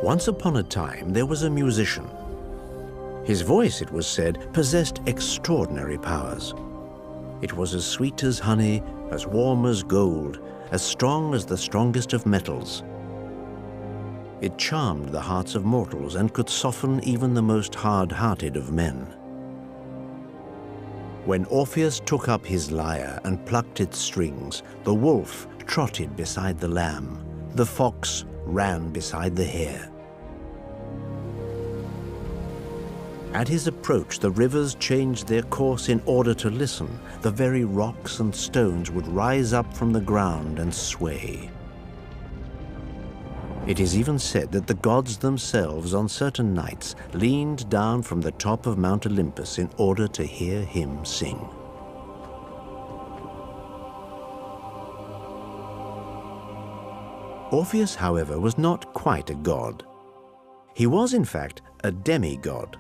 Once upon a time, there was a musician. His voice, it was said, possessed extraordinary powers. It was as sweet as honey, as warm as gold, as strong as the strongest of metals. It charmed the hearts of mortals and could soften even the most hard-hearted of men. When Orpheus took up his lyre and plucked its strings, the wolf trotted beside the lamb, the fox ran beside the hare. At his approach, the rivers changed their course in order to listen. The very rocks and stones would rise up from the ground and sway. It is even said that the gods themselves on certain nights leaned down from the top of Mount Olympus in order to hear him sing. Orpheus, however, was not quite a god. He was, in fact, a demigod.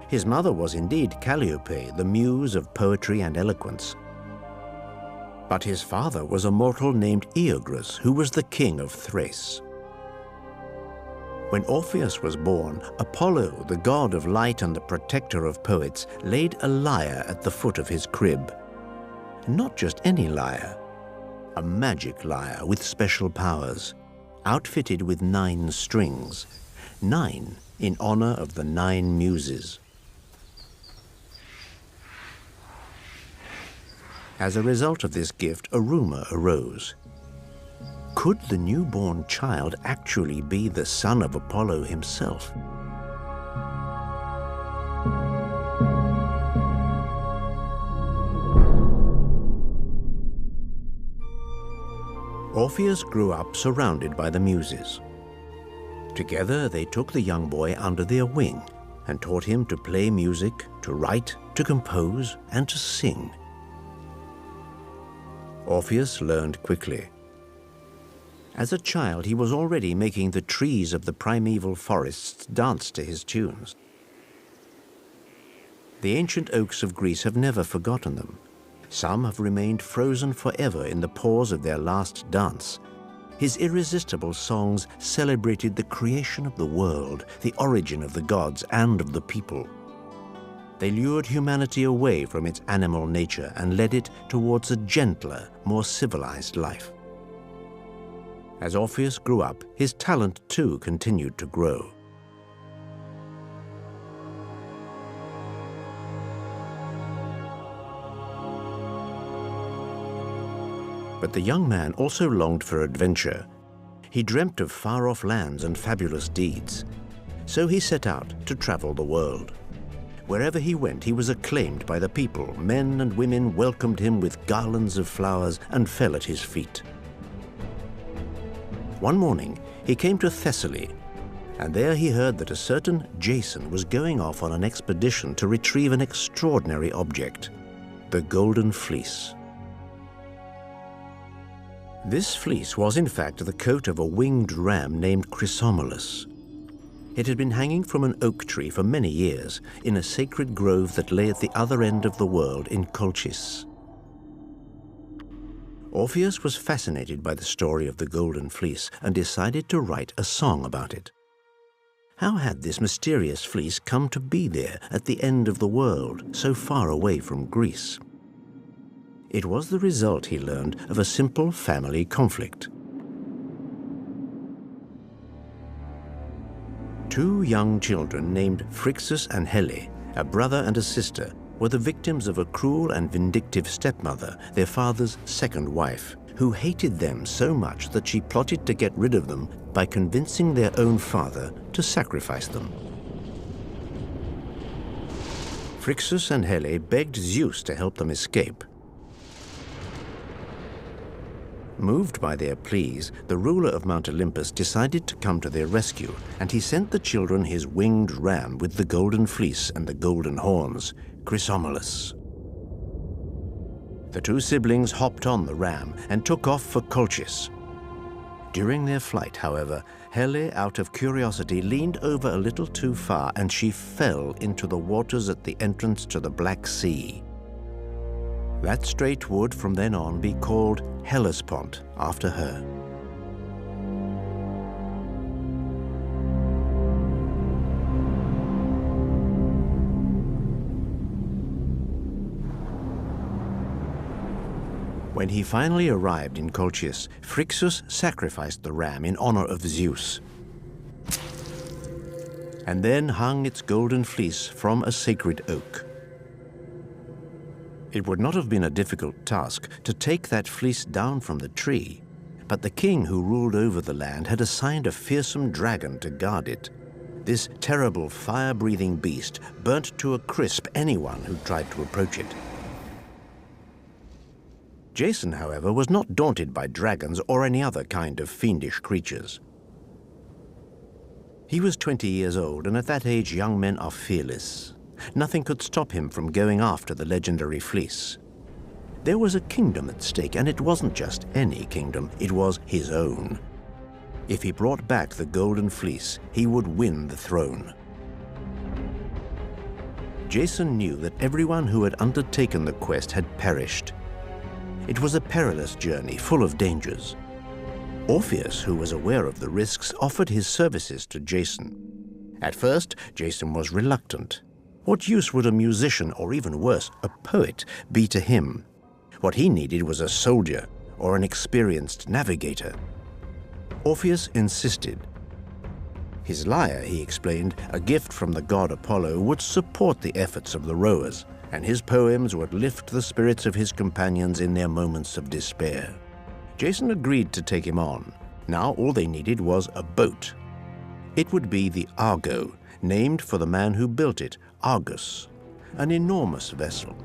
His mother was indeed Calliope, the muse of poetry and eloquence. But his father was a mortal named Oeagrus, who was the king of Thrace. When Orpheus was born, Apollo, the god of light and the protector of poets, laid a lyre at the foot of his crib. Not just any lyre, a magic lyre with special powers, outfitted with 9 strings, 9 in honor of the 9 muses. As a result of this gift, a rumor arose. Could the newborn child actually be the son of Apollo himself? Orpheus grew up surrounded by the muses. Together they took the young boy under their wing and taught him to play music, to write, to compose, and to sing. Orpheus learned quickly. As a child, he was already making the trees of the primeval forests dance to his tunes. The ancient oaks of Greece have never forgotten them. Some have remained frozen forever in the pause of their last dance. His irresistible songs celebrated the creation of the world, the origin of the gods and of the people. They lured humanity away from its animal nature and led it towards a gentler, more civilized life. As Orpheus grew up, his talent too continued to grow. But the young man also longed for adventure. He dreamt of far-off lands and fabulous deeds. So he set out to travel the world. Wherever he went, he was acclaimed by the people. Men and women welcomed him with garlands of flowers and fell at his feet. One morning, he came to Thessaly, and there he heard that a certain Jason was going off on an expedition to retrieve an extraordinary object, the Golden Fleece. This fleece was in fact the coat of a winged ram named Chrysomylus. It had been hanging from an oak tree for many years in a sacred grove that lay at the other end of the world in Colchis. Orpheus was fascinated by the story of the Golden Fleece and decided to write a song about it. How had this mysterious fleece come to be there at the end of the world, so far away from Greece? It was the result, he learned, of a simple family conflict. 2 young children named Phrixus and Helle, a brother and a sister, were the victims of a cruel and vindictive stepmother, their father's second wife, who hated them so much that she plotted to get rid of them by convincing their own father to sacrifice them. Phrixus and Helle begged Zeus to help them escape. Moved by their pleas, the ruler of Mount Olympus decided to come to their rescue, and he sent the children his winged ram with the golden fleece and the golden horns, Chrysomylus. The 2 siblings hopped on the ram and took off for Colchis. During their flight, however, Helle, out of curiosity, leaned over a little too far and she fell into the waters at the entrance to the Black Sea. That strait would, from then on, be called Hellespont after her. When he finally arrived in Colchis, Phrixus sacrificed the ram in honor of Zeus, and then hung its golden fleece from a sacred oak. It would not have been a difficult task to take that fleece down from the tree, but the king who ruled over the land had assigned a fearsome dragon to guard it. This terrible fire-breathing beast burnt to a crisp anyone who tried to approach it. Jason, however, was not daunted by dragons or any other kind of fiendish creatures. He was 20 years old, and at that age young men are fearless. Nothing could stop him from going after the legendary fleece. There was a kingdom at stake, and it wasn't just any kingdom, it was his own. If he brought back the golden fleece, he would win the throne. Jason knew that everyone who had undertaken the quest had perished. It was a perilous journey, full of dangers. Orpheus, who was aware of the risks, offered his services to Jason. At first, Jason was reluctant. What use would a musician, or even worse, a poet, be to him? What he needed was a soldier or an experienced navigator. Orpheus insisted. His lyre, he explained, a gift from the god Apollo, would support the efforts of the rowers, and his poems would lift the spirits of his companions in their moments of despair. Jason agreed to take him on. Now all they needed was a boat. It would be the Argo, named for the man who built it, Argus, an enormous vessel.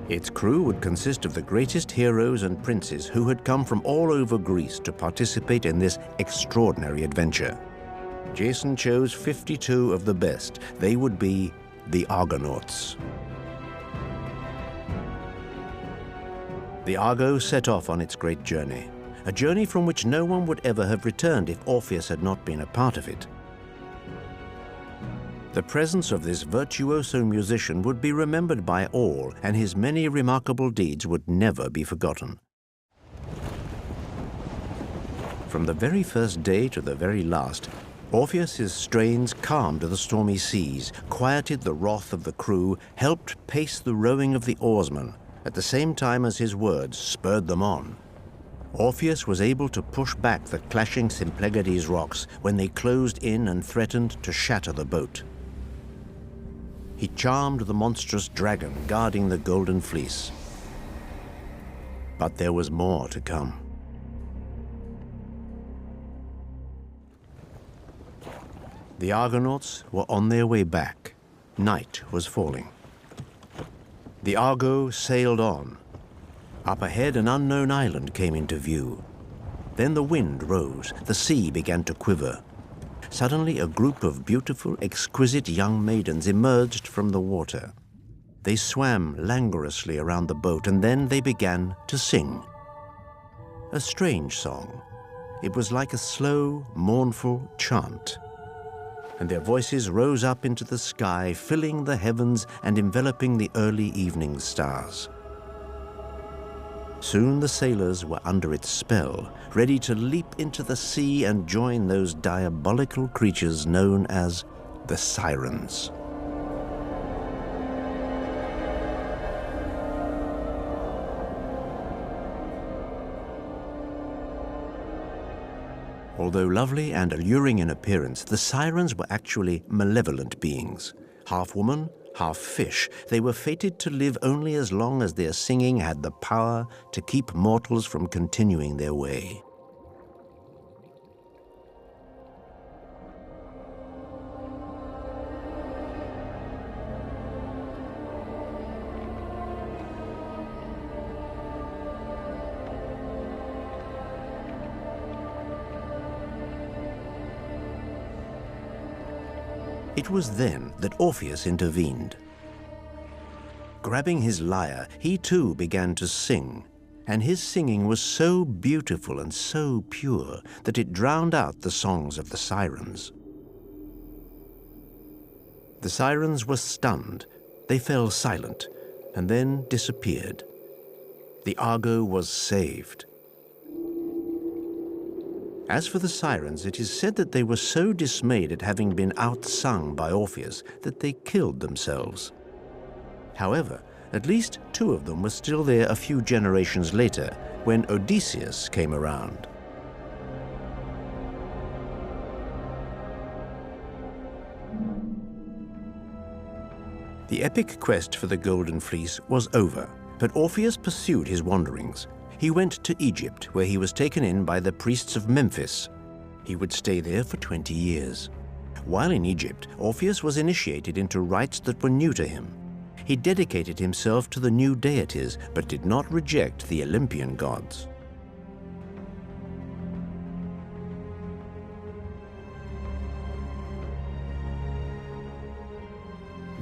Its crew would consist of the greatest heroes and princes who had come from all over Greece to participate in this extraordinary adventure. Jason chose 52 of the best. They would be the Argonauts. The Argo set off on its great journey, a journey from which no one would ever have returned if Orpheus had not been a part of it. The presence of this virtuoso musician would be remembered by all, and his many remarkable deeds would never be forgotten. From the very first day to the very last, Orpheus's strains calmed the stormy seas, quieted the wrath of the crew, helped pace the rowing of the oarsmen, at the same time as his words spurred them on. Orpheus was able to push back the clashing Symplegades rocks when they closed in and threatened to shatter the boat. He charmed the monstrous dragon guarding the golden fleece. But there was more to come. The Argonauts were on their way back. Night was falling. The Argo sailed on. Up ahead, an unknown island came into view. Then the wind rose, the sea began to quiver. Suddenly, a group of beautiful, exquisite young maidens emerged from the water. They swam languorously around the boat, and then they began to sing. A strange song. It was like a slow, mournful chant. And their voices rose up into the sky, filling the heavens and enveloping the early evening stars. Soon the sailors were under its spell, ready to leap into the sea and join those diabolical creatures known as the Sirens. Although lovely and alluring in appearance, the Sirens were actually malevolent beings. Half woman, half fish, they were fated to live only as long as their singing had the power to keep mortals from continuing their way. It was then that Orpheus intervened. Grabbing his lyre, he too began to sing, and his singing was so beautiful and so pure that it drowned out the songs of the Sirens. The Sirens were stunned. They fell silent and then disappeared. The Argo was saved. As for the Sirens, it is said that they were so dismayed at having been outsung by Orpheus that they killed themselves. However, At least two of them were still there a few generations later, when Odysseus came around. The epic quest for the Golden Fleece was over, but Orpheus pursued his wanderings. He went to Egypt, where he was taken in by the priests of Memphis. He would stay there for 20 years. While in Egypt, Orpheus was initiated into rites that were new to him. He dedicated himself to the new deities, but did not reject the Olympian gods.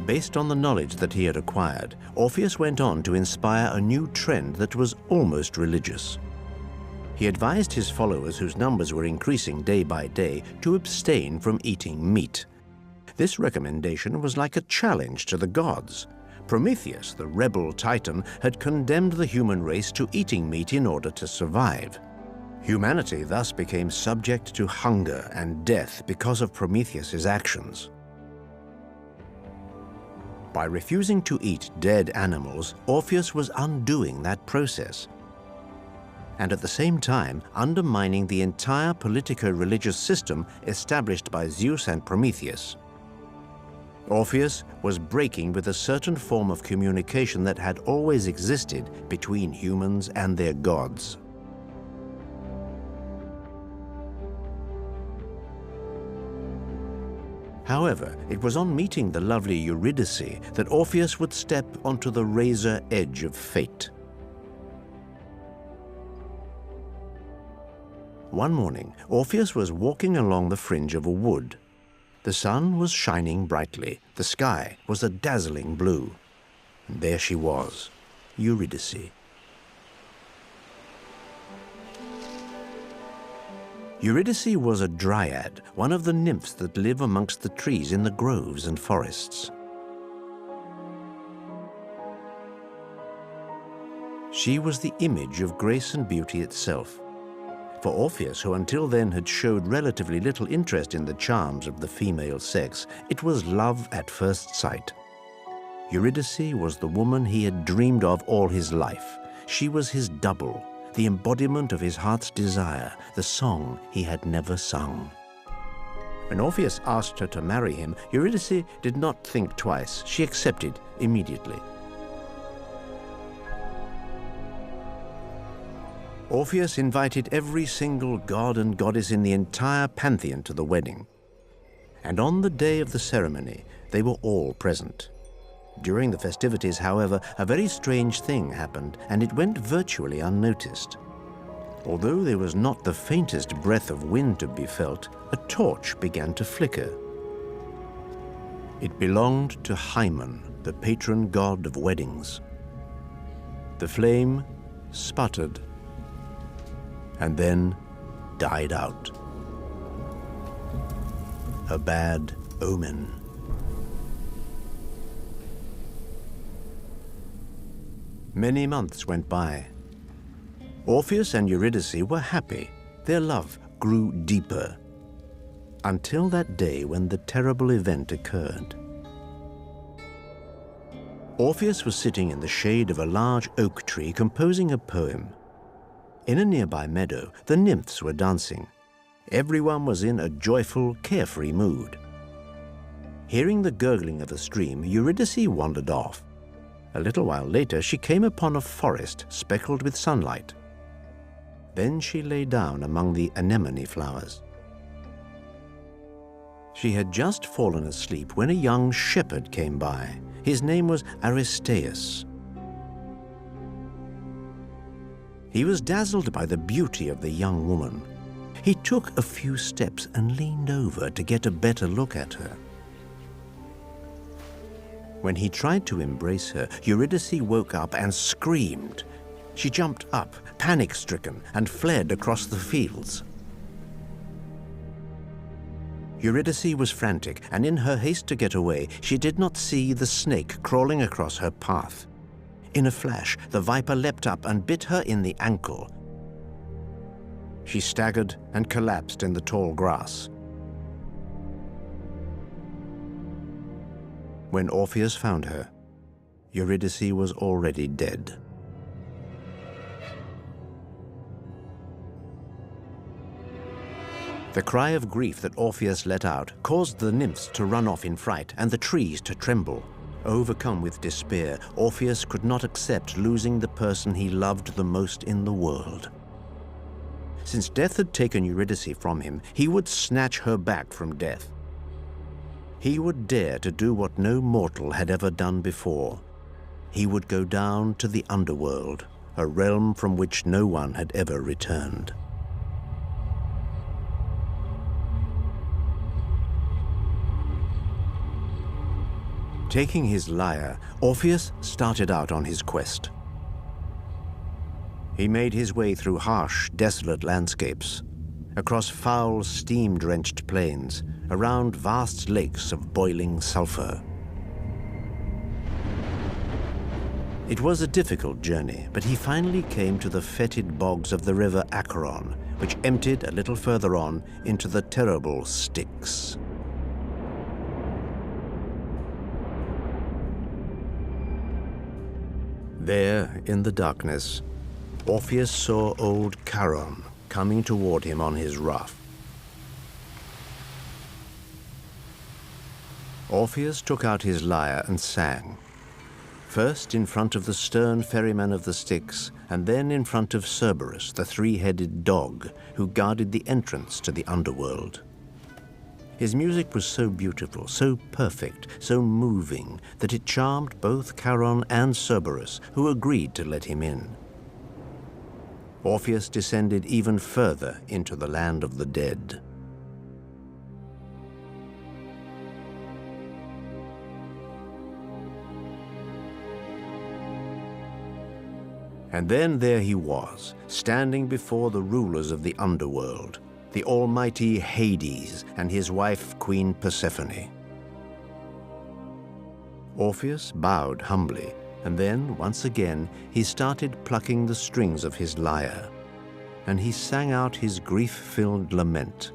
Based on the knowledge that he had acquired, Orpheus went on to inspire a new trend that was almost religious. He advised his followers, whose numbers were increasing day by day, to abstain from eating meat. This recommendation was like a challenge to the gods. Prometheus, the rebel titan, had condemned the human race to eating meat in order to survive. Humanity thus became subject to hunger and death because of Prometheus's actions. By refusing to eat dead animals, Orpheus was undoing that process, and at the same time undermining the entire politico-religious system established by Zeus and Prometheus. Orpheus was breaking with a certain form of communication that had always existed between humans and their gods. However, it was on meeting the lovely Eurydice that Orpheus would step onto the razor edge of fate. One morning, Orpheus was walking along the fringe of a wood. The sun was shining brightly. The sky was a dazzling blue. And there she was, Eurydice. Eurydice was a dryad, one of the nymphs that live amongst the trees in the groves and forests. She was the image of grace and beauty itself. For Orpheus, who until then had showed relatively little interest in the charms of the female sex, it was love at first sight. Eurydice was the woman he had dreamed of all his life. She was his double, the embodiment of his heart's desire, the song he had never sung. When Orpheus asked her to marry him, Eurydice did not think twice. She accepted immediately. Orpheus invited every single god and goddess in the entire pantheon to the wedding. And on the day of the ceremony, they were all present. During the festivities, however, a very strange thing happened, and it went virtually unnoticed. Although there was not the faintest breath of wind to be felt, a torch began to flicker. It belonged to Hymen, the patron god of weddings. The flame sputtered and then died out. A bad omen. Many months went by. Orpheus and Eurydice were happy. Their love grew deeper, until that day when the terrible event occurred. Orpheus was sitting in the shade of a large oak tree composing a poem. In a nearby meadow, the nymphs were dancing. Everyone was in a joyful, carefree mood. Hearing the gurgling of a stream, Eurydice wandered off. A little while later, she came upon a forest speckled with sunlight. Then she lay down among the anemone flowers. She had just fallen asleep when a young shepherd came by. His name was Aristeus. He was dazzled by the beauty of the young woman. He took a few steps and leaned over to get a better look at her. When he tried to embrace her, Eurydice woke up and screamed. She jumped up, panic-stricken, and fled across the fields. Eurydice was frantic, and in her haste to get away, she did not see the snake crawling across her path. In a flash, the viper leapt up and bit her in the ankle. She staggered and collapsed in the tall grass. When Orpheus found her, Eurydice was already dead. The cry of grief that Orpheus let out caused the nymphs to run off in fright and the trees to tremble. Overcome with despair, Orpheus could not accept losing the person he loved the most in the world. Since death had taken Eurydice from him, he would snatch her back from death. He would dare to do what no mortal had ever done before. He would go down to the underworld, a realm from which no one had ever returned. Taking his lyre, Orpheus started out on his quest. He made his way through harsh, desolate landscapes, across foul, steam-drenched plains, around vast lakes of boiling sulfur. It was a difficult journey, but he finally came to the fetid bogs of the river Acheron, which emptied a little further on into the terrible Styx. There, in the darkness, Orpheus saw old Charon coming toward him on his raft. Orpheus took out his lyre and sang, first in front of the stern ferryman of the Styx, and then in front of Cerberus, the three-headed dog who guarded the entrance to the underworld. His music was so beautiful, so perfect, so moving, that it charmed both Charon and Cerberus, who agreed to let him in. Orpheus descended even further into the land of the dead. And then there he was, standing before the rulers of the underworld, the almighty Hades and his wife, Queen Persephone. Orpheus bowed humbly, and then, once again, he started plucking the strings of his lyre, and he sang out his grief-filled lament.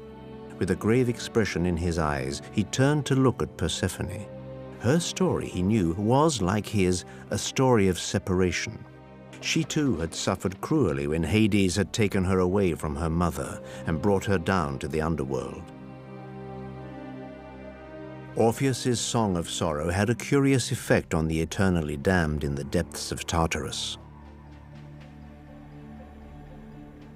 With a grave expression in his eyes, he turned to look at Persephone. Her story, he knew, was, like his, a story of separation. She too had suffered cruelly when Hades had taken her away from her mother and brought her down to the underworld. Orpheus's song of sorrow had a curious effect on the eternally damned in the depths of Tartarus.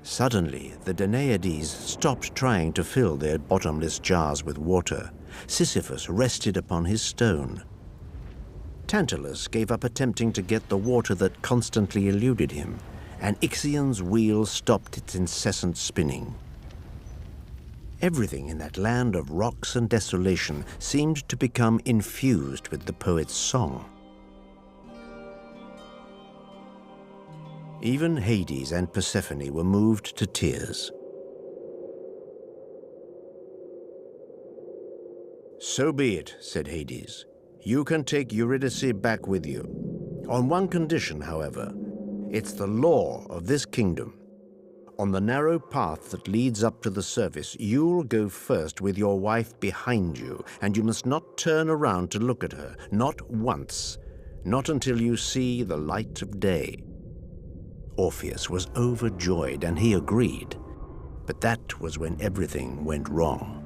Suddenly, the Danaides stopped trying to fill their bottomless jars with water. Sisyphus rested upon his stone. Tantalus gave up attempting to get the water that constantly eluded him, and Ixion's wheel stopped its incessant spinning. Everything in that land of rocks and desolation seemed to become infused with the poet's song. Even Hades and Persephone were moved to tears. "So be it," said Hades. "You can take Eurydice back with you. On one condition, however. It's the law of this kingdom. On the narrow path that leads up to the surface, you'll go first with your wife behind you, and you must not turn around to look at her, not once, not until you see the light of day." Orpheus was overjoyed, and he agreed. But that was when everything went wrong.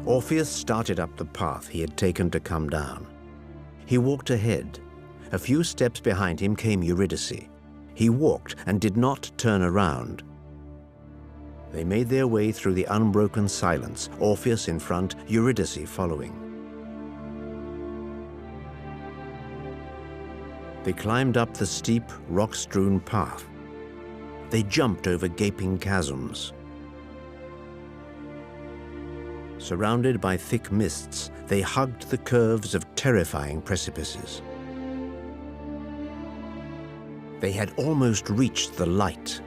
Orpheus started up the path he had taken to come down. He walked ahead. A few steps behind him came Eurydice. He walked and did not turn around. They made their way through the unbroken silence, Orpheus in front, Eurydice following. They climbed up the steep, rock-strewn path. They jumped over gaping chasms. Surrounded by thick mists, they hugged the curves of terrifying precipices. They had almost reached the light.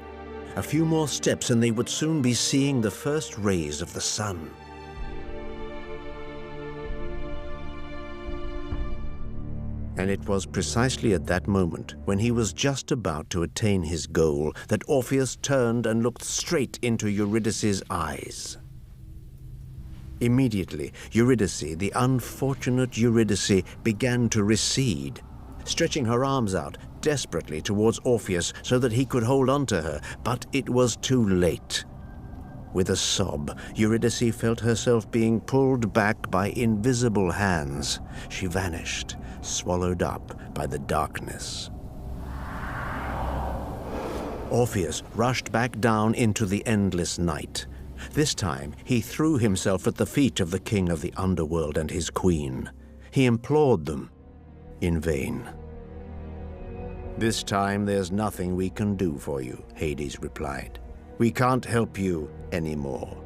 A few more steps and they would soon be seeing the first rays of the sun. And it was precisely at that moment, when he was just about to attain his goal, that Orpheus turned and looked straight into Eurydice's eyes. Immediately, Eurydice, the unfortunate Eurydice, began to recede, stretching her arms out desperately towards Orpheus so that he could hold on to her, but it was too late. With a sob, Eurydice felt herself being pulled back by invisible hands. She vanished, swallowed up by the darkness. Orpheus rushed back down into the endless night. This time, he threw himself at the feet of the king of the underworld and his queen. He implored them in vain. "This time there's nothing we can do for you," Hades replied. "We can't help you anymore."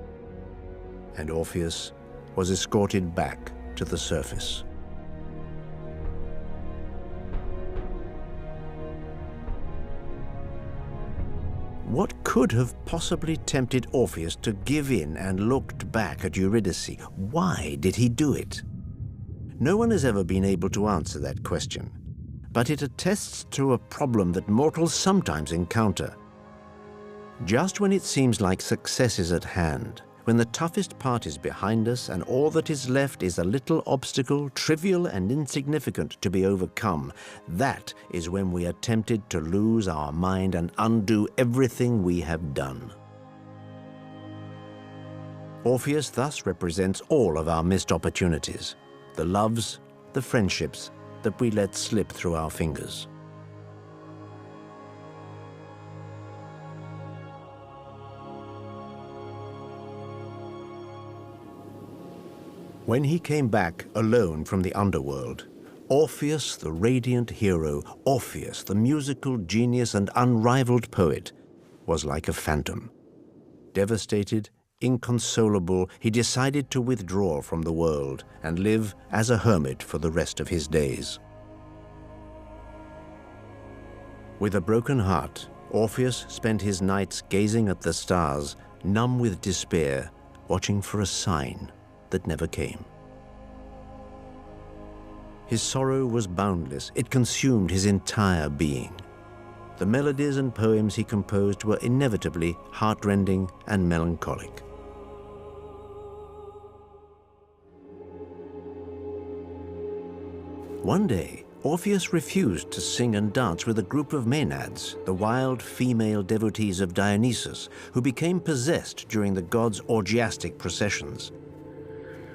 And Orpheus was escorted back to the surface. What could have possibly tempted Orpheus to give in and looked back at Eurydice? Why did he do it? No one has ever been able to answer that question, but it attests to a problem that mortals sometimes encounter. Just when it seems like success is at hand, when the toughest part is behind us and all that is left is a little obstacle, trivial and insignificant, to be overcome, that is when we are tempted to lose our mind and undo everything we have done. Orpheus thus represents all of our missed opportunities, the loves, the friendships that we let slip through our fingers. When he came back alone from the underworld, Orpheus, the radiant hero, Orpheus, the musical genius and unrivaled poet, was like a phantom. Devastated, inconsolable, he decided to withdraw from the world and live as a hermit for the rest of his days. With a broken heart, Orpheus spent his nights gazing at the stars, numb with despair, watching for a sign that never came. His sorrow was boundless. It consumed his entire being. The melodies and poems he composed were inevitably heartrending and melancholic. One day, Orpheus refused to sing and dance with a group of Maenads, the wild female devotees of Dionysus, who became possessed during the god's orgiastic processions.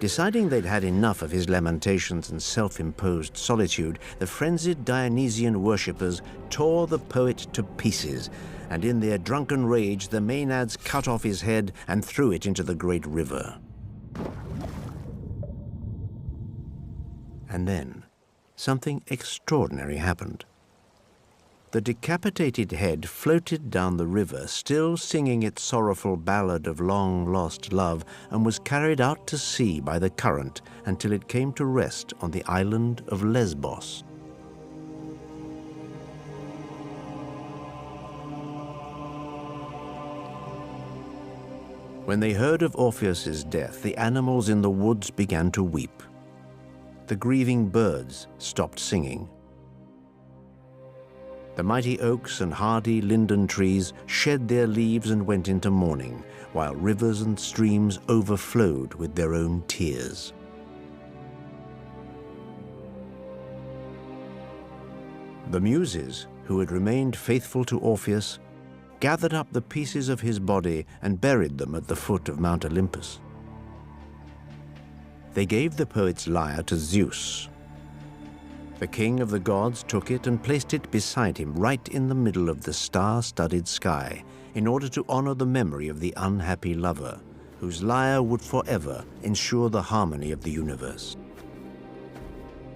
Deciding they'd had enough of his lamentations and self-imposed solitude, the frenzied Dionysian worshippers tore the poet to pieces, and in their drunken rage, the Maenads cut off his head and threw it into the great river. And then, something extraordinary happened. The decapitated head floated down the river, still singing its sorrowful ballad of long-lost love, and was carried out to sea by the current until it came to rest on the island of Lesbos. When they heard of Orpheus's death, the animals in the woods began to weep. The grieving birds stopped singing. The mighty oaks and hardy linden trees shed their leaves and went into mourning, while rivers and streams overflowed with their own tears. The Muses, who had remained faithful to Orpheus, gathered up the pieces of his body and buried them at the foot of Mount Olympus. They gave the poet's lyre to Zeus. The king of the gods took it and placed it beside him right in the middle of the star-studded sky in order to honor the memory of the unhappy lover, whose lyre would forever ensure the harmony of the universe.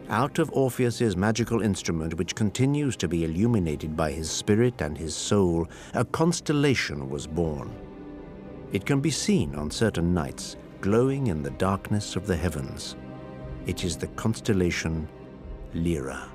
Out of Orpheus's magical instrument, which continues to be illuminated by his spirit and his soul, a constellation was born. It can be seen on certain nights, glowing in the darkness of the heavens. It is the constellation Lyra.